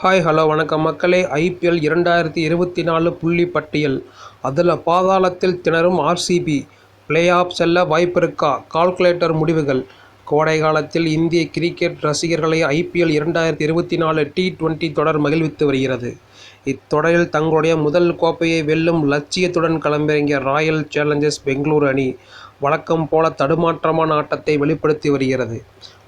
Hi hello வணக்கம் மக்களே. IPL 2024 புள்ளி பட்டியல். அதில் பாதாளத்தில் திணறும் ஆர்சிபி. பிளே ஆஃப் செல்ல வாய்ப்பிருக்கா? கால்குலேட்டர் முடிவுகள். கோடை காலத்தில் இந்திய கிரிக்கெட் ரசிகர்களை ஐபிஎல் 2024 டி20 தொடர் மகிழ்வித்து வருகிறது. இத்தொடரில் தங்களுடைய முதல் கோப்பையை வெல்லும் லட்சியத்துடன் களமிறங்கிய ராயல் சேலஞ்சர்ஸ் பெங்களூரு அணி வழக்கம் போல தடுமாற்றமான ஆட்டத்தை வெளிப்படுத்தி வருகிறது.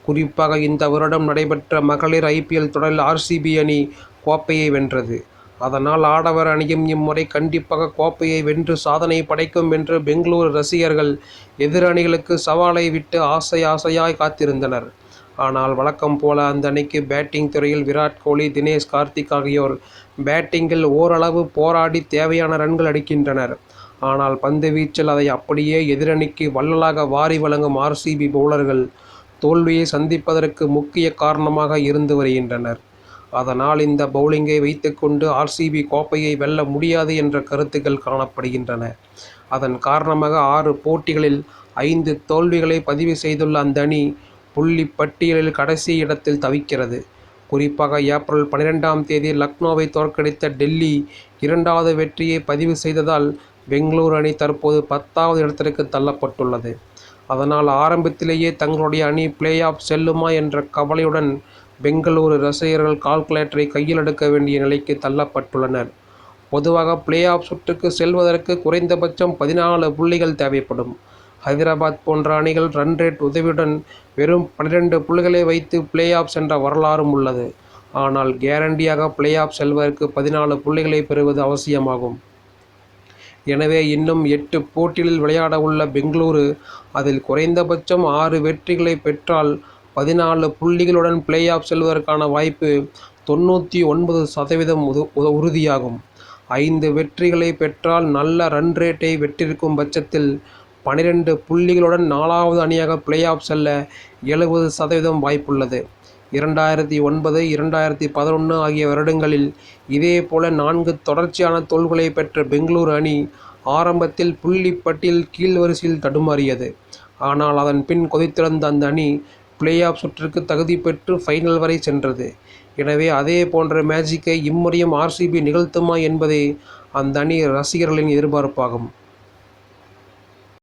குறிப்பாக இந்த வருடம் நடைபெற்ற மகளிர் ஐபிஎல் தொடரில் ஆர்சிபி அணி கோப்பையை வென்றது. அதனால் ஆடவர் அணியும் இம்முறை கண்டிப்பாக கோப்பையை வென்று சாதனை படைக்கும் என்று பெங்களூரு ரசிகர்கள் எதிர் அணிகளுக்கு சவாலை விட்டு ஆசையாய் காத்திருந்தனர். ஆனால் வழக்கம் போல அந்த அணிக்கு பேட்டிங் துறையில் விராட் கோலி, தினேஷ் கார்த்திக் ஆகியோர் பேட்டிங்கில் ஓரளவு போராடி தேவையான ரன்கள் அடிக்கின்றனர். ஆனால் பந்து வீச்சில் அதை அப்படியே எதிரணிக்கு வள்ளலாக வாரி வழங்கும் ஆர்சிபி பவுலர்கள் தோல்வியை சந்திப்பதற்கு முக்கிய காரணமாக இருந்து வருகின்றனர். அதனால் இந்த பவுலிங்கை வைத்துக்கொண்டு ஆர்சிபி கோப்பையை வெல்ல முடியாது என்ற கருத்துக்கள் காணப்படுகின்றன. அதன் காரணமாக 6 போட்டிகளில் 5 தோல்விகளை பதிவு செய்துள்ள அந்த அணி புள்ளி பட்டியலில் கடைசி இடத்தில் தவிக்கிறது. குறிப்பாக ஏப்ரல் 12ஆம் தேதி லக்னோவை தோற்கடித்த டெல்லி 2வது வெற்றியை பதிவு செய்ததால் பெங்களூரு அணி தற்போது 10வது இடத்திற்கு தள்ளப்பட்டுள்ளது. அதனால் ஆரம்பத்திலேயே தங்களுடைய அணி பிளே ஆஃப் செல்லுமா என்ற கவலையுடன் பெங்களூரு ரசிகர்கள் கால்குலேட்டரை கையில் எடுக்க வேண்டிய நிலைக்கு தள்ளப்பட்டுள்ளனர். பொதுவாக பிளே ஆஃப் சுற்றுக்கு செல்வதற்கு குறைந்தபட்சம் 14 புள்ளிகள் தேவைப்படும். ஹைதராபாத் போன்ற அணிகள் ரன் ரேட் உதவியுடன் வெறும் 12 புள்ளிகளை வைத்து பிளே ஆஃப் சென்ற வரலாறும் உள்ளது. ஆனால் கேரண்டியாக பிளே ஆஃப் செல்வதற்கு 14 புள்ளிகளை பெறுவது அவசியமாகும். எனவே இன்னும் 8 போட்டிகளில் விளையாட உள்ள பெங்களூரு அதில் குறைந்தபட்சம் 6 வெற்றிகளை பெற்றால் 14 புள்ளிகளுடன் பிளே ஆஃப் செல்வதற்கான வாய்ப்பு 99% உறுதியாகும். 5 வெற்றிகளை பெற்றால் நல்ல ரன் ரேட்டை வெற்றிருக்கும் பட்சத்தில் 12 புள்ளிகளுடன் 4வது அணியாக பிளே ஆஃப் செல்ல 70% வாய்ப்புள்ளது. 2009, 2011 ஆகிய வருடங்களில் இதேபோல 4 தொடர்ச்சியான தோல்விகளை பெற்ற பெங்களூரு அணி ஆரம்பத்தில் புள்ளி பட்டியல் கீழ்வரிசையில் தடுமாறியது. ஆனால் அதன் பின் கொதித்திருந்த அந்த அணி பிளே ஆஃப் சுற்றுக்கு தகுதி பெற்று ஃபைனல் வரை சென்றது. எனவே அதே போன்ற மேஜிக்கை இம்முறையும் ஆர்சிபி நிகழ்த்துமா என்பதே அந்த அணி ரசிகர்களின் எதிர்பார்ப்பாகும்.